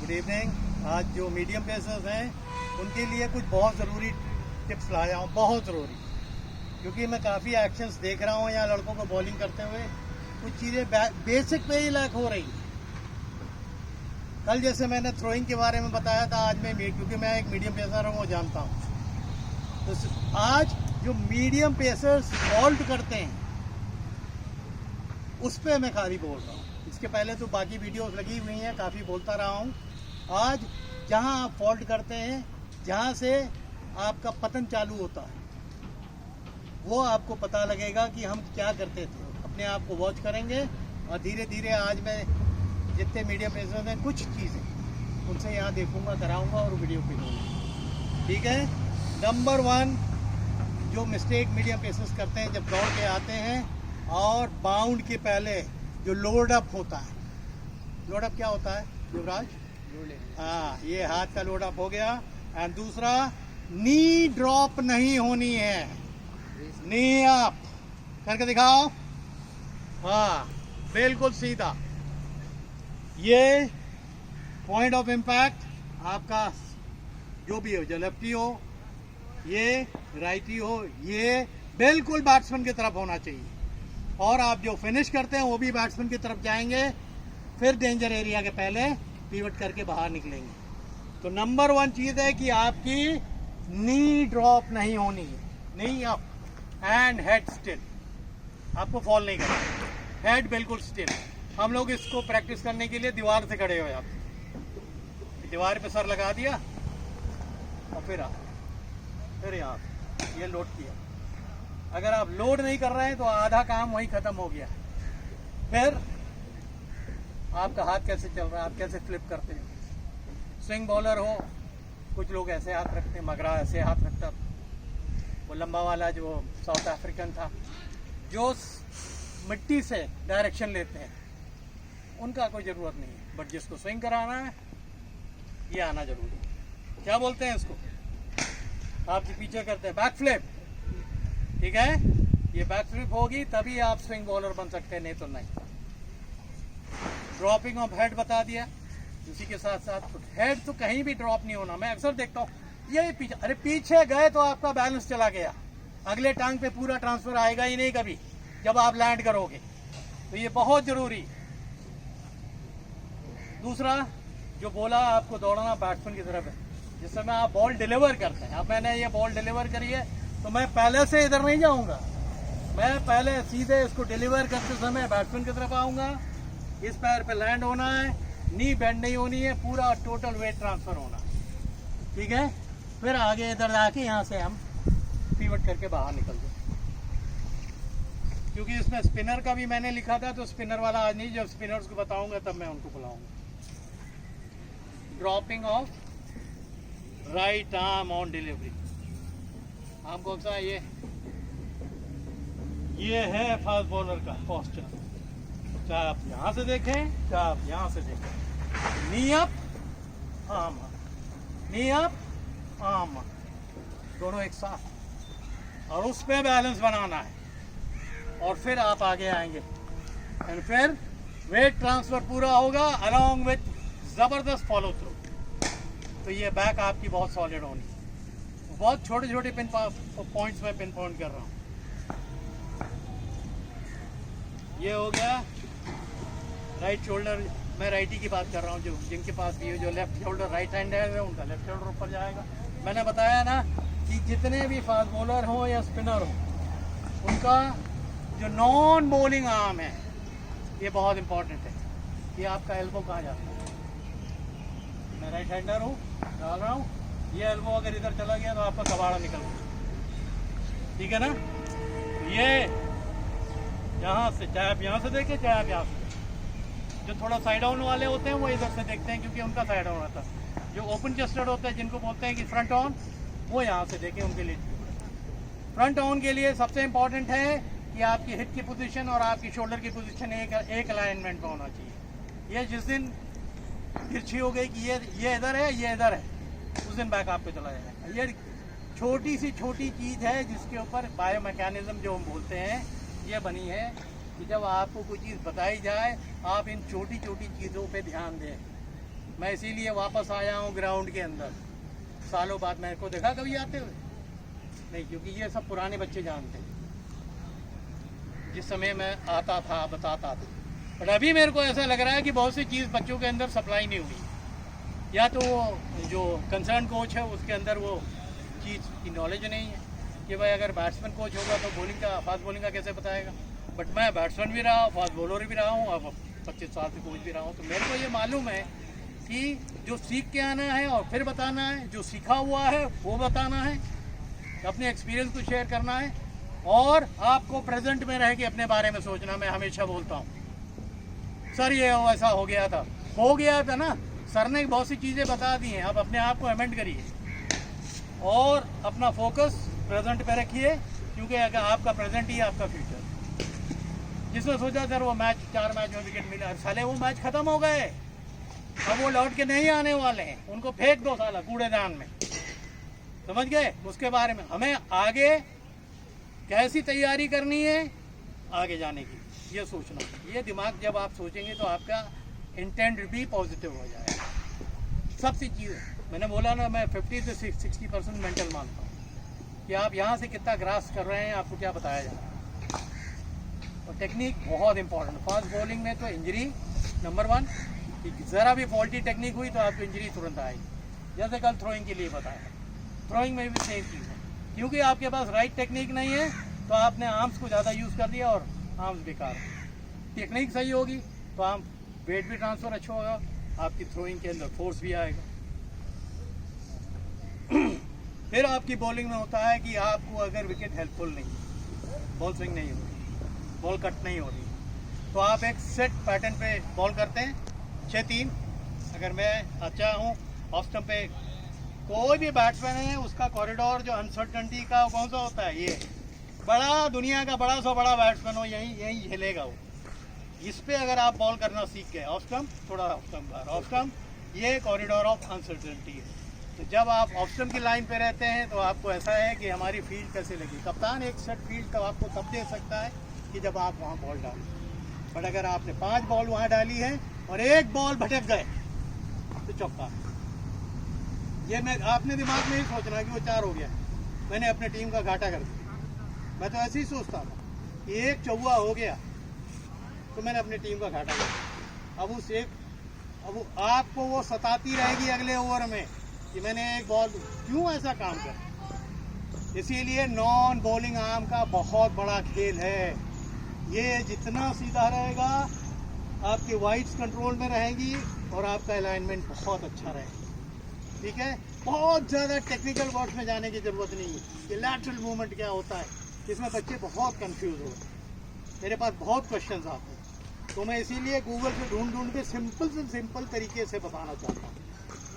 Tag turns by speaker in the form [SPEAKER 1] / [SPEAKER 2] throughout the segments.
[SPEAKER 1] Good evening. आज जो medium pacers हैं उनके लिए कुछ बहुत ज़रूरी टिप्स लाया हूँ, बहुत ज़रूरी, क्योंकि मैं काफ़ी एक्शंस देख रहा हूँ यहाँ लड़कों को बॉलिंग करते हुए। कुछ चीज़ें बेसिक पे ही लैक हो रही। कल जैसे मैंने थ्रोइंग के बारे में बताया था, आज मैं क्योंकि मैं एक मीडियम पेसर हूँ वो जानता हूँ, तो आज जो मीडियम पेसर्स फॉल्ट करते हैं उस पर मैं खाली बोल रहा हूँ। इसके पहले तो बाकी वीडियोस लगी हुई हैं, काफ़ी बोलता रहा हूँ। आज जहाँ आप फॉल्ट करते हैं, जहाँ से आपका पतन चालू होता है, वो आपको पता लगेगा कि हम क्या करते थे। अपने आप को वॉच करेंगे और धीरे धीरे आज मैं जितने मीडियम पेसर्स हैं कुछ चीज़ें उनसे यहाँ देखूंगा, कराऊंगा और वीडियो पे दूंगा। ठीक है। नंबर 1 जो मिस्टेक मीडियम पेसर्स करते हैं जब दौड़ के आते हैं और बाउंड के पहले जो लोड अप होता है, लोड अप क्या होता है युवराज? हाँ, ये हाथ का लोड अप हो गया। एंड दूसरा, नी ड्रॉप नहीं होनी है, नी अप करके दिखाओ। हाँ, बिल्कुल सीधा। ये पॉइंट ऑफ इम्पैक्ट आपका जो भी हो, जो लेफ्टी हो, ये राइटी हो, ये बिल्कुल बैट्समैन की तरफ होना चाहिए। और आप जो फिनिश करते हैं वो भी बैट्समैन की तरफ जाएंगे, फिर डेंजर एरिया के पहले पिवट करके बाहर निकलेंगे। तो नंबर 1 चीज है कि आपकी नी ड्रॉप नहीं होनी है, नी अप एंड हेड स्टिल। आपको फॉल नहीं करना, हेड बिल्कुल स्टिल। हम लोग इसको प्रैक्टिस करने के लिए दीवार से खड़े हो जाते हैं, दीवार पे सर लगा दिया और फिर यहाँ ये लोड किया। अगर आप लोड नहीं कर रहे हैं तो आधा काम वहीं खत्म हो गया। फिर आपका हाथ कैसे चल रहा है, आप कैसे फ्लिप करते हैं। स्विंग बॉलर हो, कुछ लोग ऐसे हाथ रखते हैं, मगरा ऐसे हाथ रखता, वो लंबा वाला जो साउथ अफ्रीकन था, जो मिट्टी से डायरेक्शन लेते हैं, उनका कोई ज़रूरत नहीं है। बट जिसको स्विंग कराना है, ये आना जरूरी है। क्या बोलते हैं इसको? आप जो पीछे करते हैं बैक फ्लिप, ठीक है। ये बैक फ्लिप होगी तभी आप स्विंग बॉलर बन सकते हैं, नहीं तो नहीं। ड्रॉपिंग ऑफ हेड बता दिया। उसी के साथ साथ हेड तो कहीं भी ड्रॉप नहीं होना। मैं अक्सर देखता हूँ ये पीछे, अरे पीछे गए तो आपका बैलेंस चला गया, अगले टांग पे पूरा ट्रांसफर आएगा ही नहीं कभी जब आप लैंड करोगे। तो ये बहुत जरूरी। दूसरा जो बोला, आपको दौड़ना बैट्समैन की तरफ है जिस समय आप बॉल डिलीवर करते हैं। अब मैंने ये बॉल डिलीवर करी है तो मैं पहले से इधर नहीं जाऊंगा, मैं पहले सीधे इसको डिलीवर करते समय बैट्समैन की तरफ आऊंगा। इस पैर पे लैंड होना है, नी बेंड नहीं होनी है, पूरा टोटल वेट ट्रांसफर होना है, ठीक है। फिर आगे इधर आके यहाँ से हम पिवट करके बाहर निकल जाए। क्योंकि इसमें स्पिनर का भी मैंने लिखा था, तो स्पिनर वाला आज नहीं, जब स्पिनर्स को बताऊंगा तब मैं उनको बुलाऊंगा। Dropping off right arm on delivery. Arm कौन सा है? ये है फास्ट बॉलर का पोस्चर। चाहे आप यहां से देखें, चाहे आप यहां से देखें। नी अप, आर्म, नी अप, आर्म, दोनों एक साथ, और उस पे बैलेंस बनाना है। और फिर आप आगे आएंगे और फिर वेट ट्रांसफर पूरा होगा अलॉन्ग विथ जबरदस्त फॉलो थ्रू। तो ये बैक आपकी बहुत सॉलिड होनी। बहुत छोटे छोटे पिन पॉइंट्स में पिन पॉइंट कर रहा हूँ। ये हो गया राइट शोल्डर। मैं राइटी की बात कर रहा हूँ, जो जिनके पास भी जो लेफ्ट शोल्डर राइट हैंड है उनका लेफ्ट शोल्डर ऊपर जाएगा। मैंने बताया ना कि जितने भी फास्ट बॉलर हो या स्पिनर हो, उनका जो नॉन बॉलिंग आर्म है ये बहुत इंपॉर्टेंट है कि आपका एल्बो कहाँ जाता है। मैं राइट हैंडर हूँ, डाल रहा हूँ, ये एल्बो अगर इधर चला गया तो आपका कबाड़ा निकल गया, ठीक है ना। ये यहाँ से, चाहे आप यहाँ से देखें चाहे आप यहाँ से, जो थोड़ा साइड डाउन वाले होते हैं वो इधर से देखते हैं क्योंकि उनका साइड डाउन रहता है। जो ओपन चेस्टेड होते हैं, जिनको बोलते हैं कि फ्रंट ऑन, वो यहाँ से देखें, उनके लिए। फ्रंट ऑन के लिए सबसे इम्पोर्टेंट है कि आपकी हिप की पोजीशन और आपकी शोल्डर की पोजीशन एक अलाइनमेंट में होना चाहिए। ये जिस दिन तिरछी हो गई कि ये इधर है, ये इधर है, उस दिन बैक आप पे चला जाएगा। ये छोटी सी छोटी चीज़ है जिसके ऊपर बायो मैकेनिज्म जो हम बोलते हैं ये बनी है कि जब आपको कोई चीज़ बताई जाए आप इन छोटी छोटी चीज़ों पे ध्यान दें। मैं इसीलिए वापस आया हूँ ग्राउंड के अंदर। सालों बाद मेरे को देखा कभी आते हुए नहीं, क्योंकि ये सब पुराने बच्चे जानते हैं। जिस समय मैं आता था बताता था, बट अभी मेरे को ऐसा लग रहा है कि बहुत सी चीज़ बच्चों के अंदर सप्लाई नहीं हुई, या तो वो जो कंसर्न कोच है उसके अंदर वो चीज़ की नॉलेज नहीं है कि भाई अगर बैट्समैन कोच होगा तो बॉलिंग का, फास्ट बॉलिंग का कैसे बताएगा। बट मैं बैट्समैन भी रहा हूँ, फास्ट बॉलर भी रहा हूँ, अब 25 साल से कोच भी रहा हूँ, तो मेरे को ये मालूम है कि जो सीख के आना है और फिर बताना है, जो सीखा हुआ है वो बताना है, अपने एक्सपीरियंस को शेयर करना है, और आपको प्रेजेंट में रह के अपने बारे में सोचना। मैं हमेशा बोलता हूँ सर ये ऐसा हो गया था ना, सर ने बहुत सी चीज़ें बता दी हैं, अब अपने आप को अमेंड करिए और अपना फोकस प्रेजेंट पे रखिए, क्योंकि अगर आपका प्रेजेंट ही आपका फ्यूचर। जिसने सोचा सर वो मैच 4 मैच में विकेट मिला, साले वो मैच खत्म हो गए, अब वो लौट के नहीं आने वाले हैं, उनको फेंक दो साला कूड़ेदान में, समझ गए। उसके बारे में हमें आगे कैसी तैयारी करनी है आगे जाने की, ये सोचना। ये दिमाग जब आप सोचेंगे तो आपका इंटेंट भी पॉजिटिव हो जाएगा। सबसे चीज़ मैंने बोला ना, मैं 50 से 60% मेंटल मानता हूँ कि आप यहाँ से कितना ग्रास कर रहे हैं, आपको क्या बताया जा रहा है। और टेक्निक बहुत इंपॉर्टेंट, फास्ट बॉलिंग में तो इंजरी नंबर 1, ज़रा भी फॉल्टी टेक्निक हुई तो आपको इंजरी तुरंत आएगी। जैसे कल थ्रोइंग के लिए बताया, थ्रोइंग में भी सेम चीज़ है, क्योंकि आपके पास राइट टेक्निक नहीं है तो आपने आर्म्स को ज़्यादा यूज़ कर दिया और आर्म्स बेकार। टेक्निक सही होगी तो आर्म वेट भी ट्रांसफ़र अच्छा होगा, आपकी थ्रोइंग के अंदर फोर्स भी आएगा। फिर आपकी बॉलिंग में होता है कि आपको अगर विकेट हेल्पफुल नहीं, बॉल स्विंग नहीं हो रही, बॉल कट नहीं हो रही, तो आप एक सेट पैटर्न पे बॉल करते हैं 6-3। अगर मैं अच्छा हूँ ऑफ स्टंप पे, कोई भी बैट्समैन है उसका कॉरिडोर जो अनसर्टनिटी का कौन सा होता है, ये बड़ा दुनिया का बड़ा सा बड़ा बैट्समैन हो यही झेलेगा वो। इस पे अगर आप बॉल करना सीख गए, ऑफ स्टंप थोड़ा ऑफ स्टंप, ये कॉरिडोर ऑफ अनसर्टनिटी है। तो जब आप ऑफ स्टंप की लाइन पे रहते हैं तो आपको ऐसा है कि हमारी फील्ड कैसे लगी। कप्तान एक सेट फील्ड का आपको तब दे सकता है कि जब आप वहाँ बॉल डालें, बट अगर आपने 5 बॉल वहाँ डाली है और 1 बॉल भटक गए तो चौका। ये मैं आपने दिमाग में ही सोचना कि वो 4 हो गया, मैंने अपने टीम का घाटा कर दिया। मैं तो ऐसे ही सोचता था कि 1 चौवा हो गया तो मैंने अपनी टीम का घाटा कर दिया। अब आपको वो सताती रहेगी अगले ओवर में कि मैंने 1 बॉल, क्यों ऐसा काम कर। इसीलिए नॉन बॉलिंग आर्म का बहुत बड़ा खेल है। ये जितना सीधा रहेगा आपकी वाइड्स कंट्रोल में रहेंगी और आपका अलाइनमेंट बहुत अच्छा रहेगा, ठीक है। बहुत ज़्यादा टेक्निकल वर्ड्स में जाने की ज़रूरत नहीं है कि लैटरल मूवमेंट क्या होता है, इसमें बच्चे बहुत कंफ्यूज हो। मेरे पास बहुत क्वेश्चंस आते हैं, तो मैं इसीलिए गूगल पे ढूंढ के सिंपल से सिंपल तरीके से बताना चाहता हूँ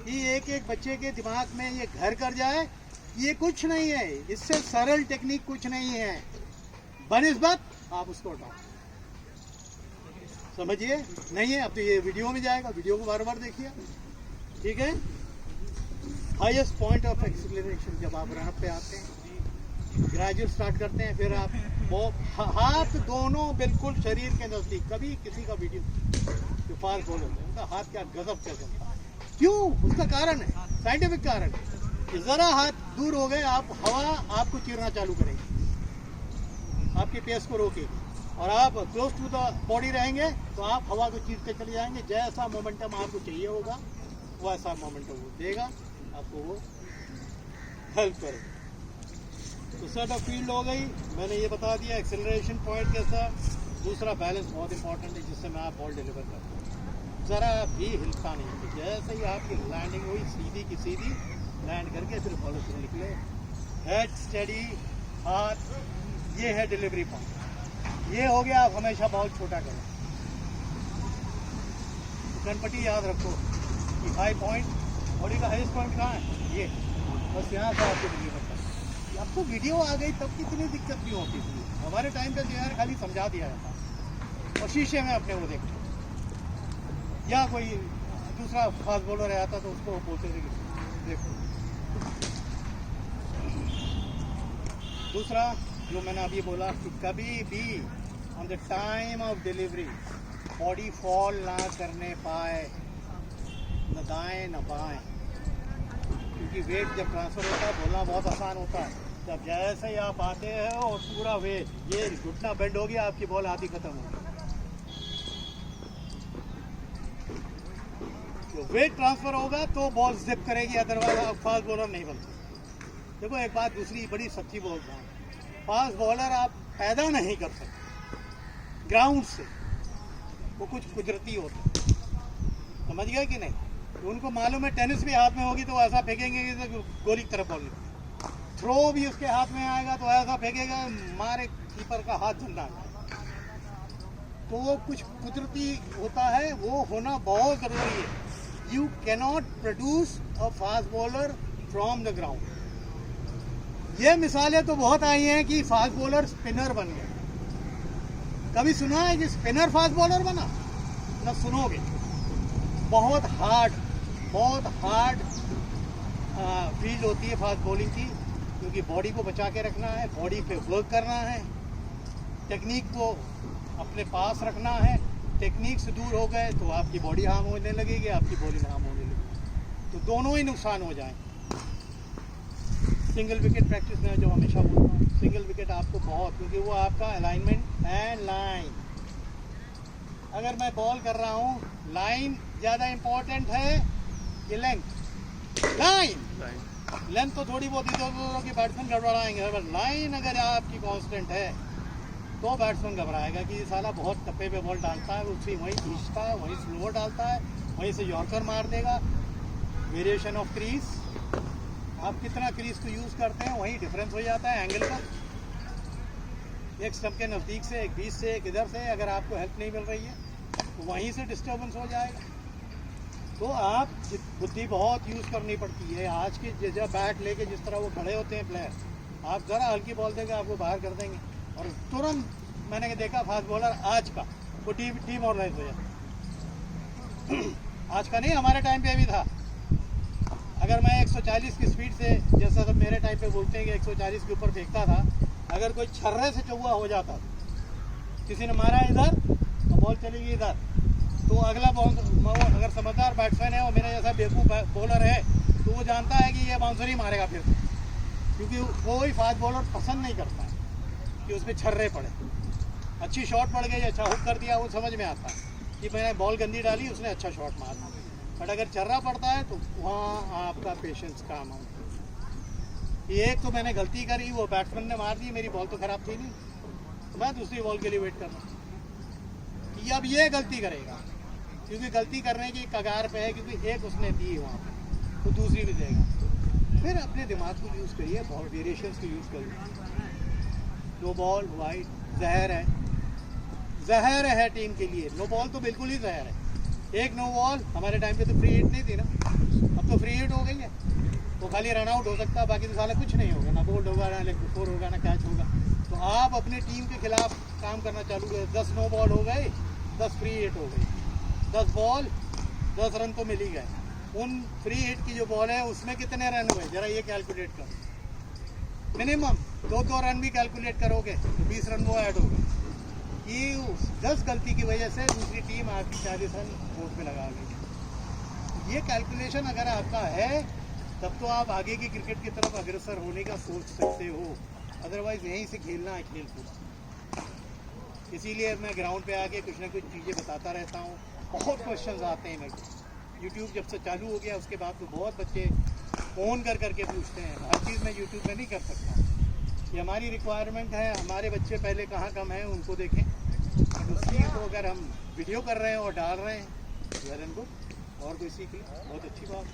[SPEAKER 1] कि एक बच्चे के दिमाग में ये घर कर जाए। ये कुछ नहीं है, इससे सरल टेक्निक कुछ नहीं है, बनिस्बत आप उसको उठाओ, समझिए। नहीं है अब तो ये वीडियो में जाएगा, वीडियो को बार बार देखिए, ठीक है। हाईएस्ट पॉइंट ऑफ एक्सीलरेशन जब आप रन पे आते हैं, ग्रेजुअल स्टार्ट करते हैं, फिर आप वो हाथ दोनों बिल्कुल शरीर के नज़दीक। कभी किसी का वीडियो जो फास्ट बॉल होता है उनका हाथ क्या गजब चल जाता है, क्यों? उसका कारण है, साइंटिफिक कारण है कि ज़रा हाथ दूर हो गए, आप हवा आपको चीरना चालू करेगी, आपके पेस को रोकेगी, और आप क्लोज टू द बॉडी रहेंगे तो आप हवा को चीर के चले जाएंगे। जैसा मोमेंटम आपको चाहिए होगा वैसा मोमेंटम वो देगा, आपको वो हेल्प करेगा। तो सेट ऑफ फील्ड हो गई, मैंने ये बता दिया एक्सेलरेशन पॉइंट कैसा। दूसरा बैलेंस बहुत इंपॉर्टेंट है, जिससे मैं आप बॉल डिलीवर करता हूँ, ज़रा भी हिलता नहीं। जैसे ही आपकी लैंडिंग हुई सीधी की सीधी लैंड करके फिर फॉलो थ्रू निकले, हेड स्टडी, हाथ, ये है डिलीवरी पॉइंट। ये हो गया, आप हमेशा बॉल छोटा करें। गणपति याद रखो कि हाई पॉइंट, बॉडी का हाईएस्ट पॉइंट कहाँ है, ये बस यहाँ से आपको डिलीवर करना। अब तो वीडियो आ गई तब कितनी दिक्कत नहीं होती थी। हमारे टाइम पे यार खाली समझा दिया जाता और शीशे में अपने वो देखते, या कोई दूसरा फास्ट बॉलर आता तो उसको बोलते थे देखो। दूसरा जो मैंने अभी बोला कि कभी भी on the time of delivery body fall ना करने पाए, न दाएं न बाएं, क्योंकि वेट जब ट्रांसफ़र होता है बोलना बहुत आसान होता है। जब जैसे ही आप आते हैं और पूरा वेट, ये घुटना बेंड हो गया, आपकी बॉल आधी खत्म हो गई। तो वेट ट्रांसफ़र होगा तो बॉल जिप करेगी, अदरवाइज आप फास्ट बॉलर नहीं बनते। देखो एक बात दूसरी बड़ी सच्ची बोलता हूँ, फास्ट बॉलर आप पैदा नहीं कर सकते ग्राउंड से, वो कुछ कुदरती होता है, समझ गए कि नहीं? तो उनको मालूम है टेनिस भी हाथ में होगी तो ऐसा फेंकेंगे कि तो गोली की तरफ बॉल निकले, थ्रो भी उसके हाथ में आएगा तो ऐसा फेंकेगा मारे कीपर का हाथ झंडा जाएगा। तो वो कुछ कुदरती होता है, वो होना बहुत ज़रूरी है। You cannot produce a fast bowler from the ground. ये मिसालें तो बहुत आई हैं कि फास्ट बॉलर स्पिनर बन गया। कभी सुना है कि स्पिनर फास्ट बॉलर बना? ना सुनोगे। बहुत हार्ड फील्ड होती है फास्ट बॉलिंग की, क्योंकि बॉडी को बचा के रखना है, बॉडी पे वर्क करना है, टेक्निक को अपने पास रखना है। टेक्निक से दूर हो गए तो आपकी बॉडी हार्म होने लगेगी, आपकी बॉडी हार्म होने लगेगी, तो दोनों ही नुकसान हो जाएंगे। सिंगल विकेट प्रैक्टिस में जो हमेशा बोलता हूँ, सिंगल विकेट आपको बहुत, क्योंकि वो आपका अलाइनमेंट एंड लाइन। अगर मैं बॉल कर रहा हूँ, लाइन ज़्यादा इम्पोर्टेंट है कि लेंथ? लेंथ तो थोड़ी बहुत इधर की बैट्समैन गड़बड़ाएंगे, अगर लाइन अगर आपकी कांस्टेंट है तो बैट्समैन घबराएगा कि ये साला बहुत टप्पे पे बॉल डालता है, उसी वहीं खींचता है, वहीं स्लोअर डालता है, वहीं से यॉर्कर मार देगा। वेरिएशन ऑफ क्रीज, आप कितना क्रीज को यूज़ करते हैं वहीं डिफरेंस हो जाता है एंगल का। एक स्टंप के नज़दीक से, एक बीच से, एक इधर से अगर आपको हेल्प नहीं मिल रही है तो वहीं से डिस्टर्बेंस हो जाएगा। तो आप बुद्धि बहुत यूज़ करनी पड़ती है। आज के जब बैट लेके जिस तरह वो खड़े होते हैं प्लेयर, आप ज़रा हल्की बॉल देंगे आपको बाहर कर देंगे, और तुरंत मैंने देखा फास्ट बॉलर आज का वो डीमोरलाइज हो जाता। आज का नहीं, हमारे टाइम पे भी था। अगर मैं 140 की स्पीड से, जैसा सब मेरे टाइम पे बोलते हैं कि 140 के ऊपर फेंकता था, अगर कोई छर्रे से चौवा हो जाता, किसी ने मारा इधर और बॉल चली गई इधर, तो अगला बॉल अगर समझदार बैट्समैन है और मेरा जैसा बेवकूफ़ बॉलर है तो वो जानता है कि ये बाउंसर ही मारेगा फिर, क्योंकि कोई फास्ट बॉलर पसंद नहीं करता है कि उस पर छर्रे पड़े। अच्छी शॉट पड़ गई, अच्छा हुक कर दिया, वो समझ में आता है कि मैंने बॉल गंदी डाली, उसने अच्छा शॉट मारा। बट अगर छर्रा पड़ता है तो वहाँ आपका पेशेंस काम आता है। एक तो मैंने गलती करी, वो बैट्समैन ने मार दी, मेरी बॉल तो ख़राब थी नहीं, तो मैं दूसरी बॉल के लिए वेट कर रहा हूँ कि अब ये गलती करेगा, क्योंकि गलती करने की कगार पे है, क्योंकि एक उसने दी वहाँ पर तो दूसरी भी देगा। फिर अपने दिमाग को यूज़ करिए, बॉल वेरिएशंस को यूज़ करिए। नो बॉल वाइड जहर है टीम के लिए। नो बॉल तो बिल्कुल ही जहर है। एक नो बॉल, हमारे टाइम पे तो फ्री हिट नहीं थी ना, अब तो फ्री हिट हो गई है, तो खाली रन आउट हो सकता है, बाकी तो साला कुछ नहीं होगा, ना बोल्ड होगा, ना लेग फोर होगा, ना कैच होगा। तो आप अपनी टीम के खिलाफ काम करना चालू करें। 10 नो बॉल हो गए, 10 फ्री हिट हो गई, 10 बॉल 10 रन तो मिल ही गए। उन फ्री हिट की जो बॉल है उसमें कितने रन हुए जरा ये कैलकुलेट करो। मिनिमम 2 रन भी कैलकुलेट करोगे तो 20 रन वो ऐड हो गए कि 10 गलती की वजह से दूसरी टीम आपकी 40 रन बोर्ड पे लगा गई। ये कैलकुलेशन अगर आपका है तब तो आप आगे की क्रिकेट की तरफ अग्रसर होने का सोच सकते हो, अदरवाइज यहीं से खेलना है खेल पूरा। इसीलिए मैं ग्राउंड पे आके कुछ ना कुछ चीज़ें बताता रहता हूँ। बहुत क्वेश्चंस आते हैं मेरे को, यूट्यूब जब से चालू हो गया उसके बाद तो बहुत बच्चे फ़ोन कर करके पूछते हैं। हर चीज़ मैं यूट्यूब में नहीं कर सकता, ये हमारी रिक्वायरमेंट है। हमारे बच्चे पहले कहाँ कम हैं उनको देखें, उसी को अगर हम वीडियो कर रहे हैं और डाल रहे हैं वेल एंड गुड, और कोई सीख ले बहुत अच्छी बात है,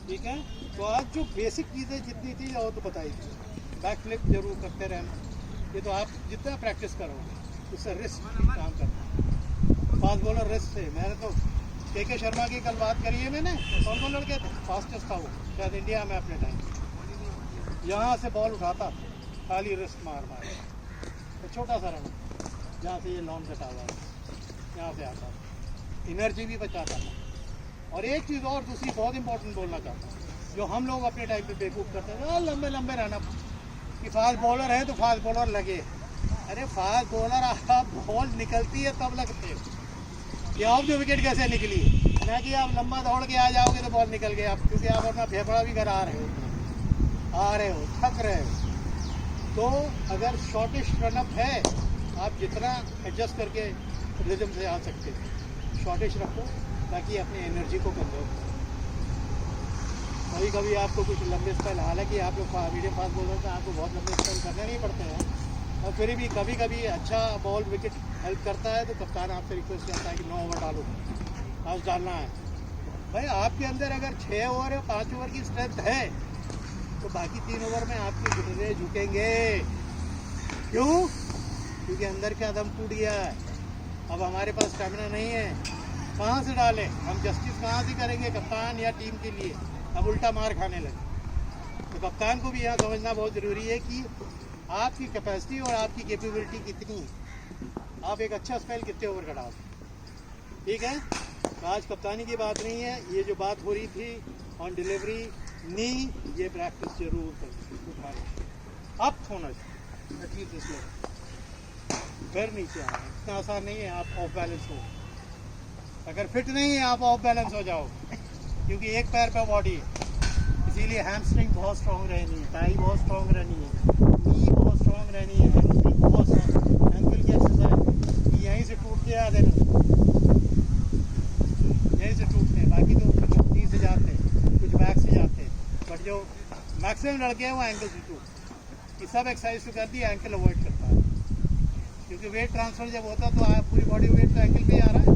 [SPEAKER 1] ठीक है। तो आज जो बेसिक चीज़ें जितनी थी वो तो बताई थी। बैक फ्लिप जरूर करते रहना, ये तो आप जितना प्रैक्टिस करोगे उससे रिस्क काम करना है। फास्ट बॉलर रिस्क से, मैंने तो के शर्मा की कल बात करी है मैंने, कौन कौन लड़के थे, फास्टेस्ट था वो शायद इंडिया में अपने टाइम, यहाँ से बॉल उठाता खाली रिस्क मार तो छोटा सा रन जहाँ से ये लॉन कटा हुआ है यहाँ से आता, एनर्जी भी बचाता था। और एक चीज़ और दूसरी बहुत इंपॉर्टेंट बोलना चाहता हूँ, जो हम लोग अपने टाइम पे बेवकूफ़ करते थे, लंबे लंबे रन अप कि फास्ट बॉलर है तो फास्ट बॉलर लगे। अरे फास्ट बॉलर आप बॉल निकलती है तब लगते हो, ये ऑफ द विकेट कैसे निकली, ना कि आप लंबा दौड़ के आ जाओगे तो बॉल निकल गया, क्योंकि आप अपना फेफड़ा भी करा रहे हो, थक रहे हो। तो अगर शॉर्टेस्ट रनअप है, आप जितना एडजस्ट करके रिदम से आ सकते हो शॉर्टेस्ट रखो, ताकि अपनी एनर्जी को कंजर्व करो। कभी कभी आपको कुछ लंबे स्पेल, हालांकि आप लोग मीडियम फास्ट बॉलर तो आपको बहुत लंबे स्पेल करने नहीं पड़ते हैं, और फिर भी कभी कभी अच्छा बॉल विकेट हेल्प करता है, तो कप्तान आपसे रिक्वेस्ट करता है कि 9 ओवर डालो, आज डालना है। भाई आपके अंदर अगर 6 ओवर या 5 ओवर की स्ट्रेंथ है, तो बाकी 3 ओवर में आपके घुटने झुकेंगे। क्यों? क्योंकि अंदर का दम टूट गया है, अब हमारे पास स्टेमिना नहीं है। कहाँ से डालें हम? जस्टिस कहाँ से करेंगे कप्तान या टीम के लिए? अब उल्टा मार खाने लगे। तो कप्तान को भी यहाँ समझना बहुत ज़रूरी है कि आपकी कैपेसिटी और आपकी कैपेबिलिटी कितनी है, आप एक अच्छा स्पेल कितने ओवर का डाल, ठीक है। तो आज कप्तानी की बात नहीं है, ये जो बात हो रही थी ऑन डिलीवरी नी, ये प्रैक्टिस जरूर करें। अप होना चाहिए एटलीस्ट इसमें, फिर नीचे आना इतना आसान नहीं है। आप ऑफ बैलेंस हो, अगर फिट नहीं है आप ऑफ बैलेंस हो जाओ, क्योंकि एक पैर पे बॉडी है, इसीलिए हैमस्ट्रिंग बहुत स्ट्रॉन्ग रहनी है, टाई बहुत स्ट्रॉन्ग रहनी है, नी बहुत स्ट्रॉन्ग रहनी है, हैमस्ट्रिंग बहुत स्ट्रॉन्ग। एंकल की एक्सरसाइज यहीं से टूटते आ देना, यहीं से टूटते हैं, बाकी तो कुछ नी से जाते हैं, कुछ बैक से जाते हैं, बट जो मैक्सिमम लड़के हैं वो एंकल से टूट। ये सब एक्सरसाइज तो कर दी, एंकल अवॉइड करता है, क्योंकि वेट ट्रांसफर जब होता है तो पूरी बॉडी वेट तो एंकल पे आ रहा है।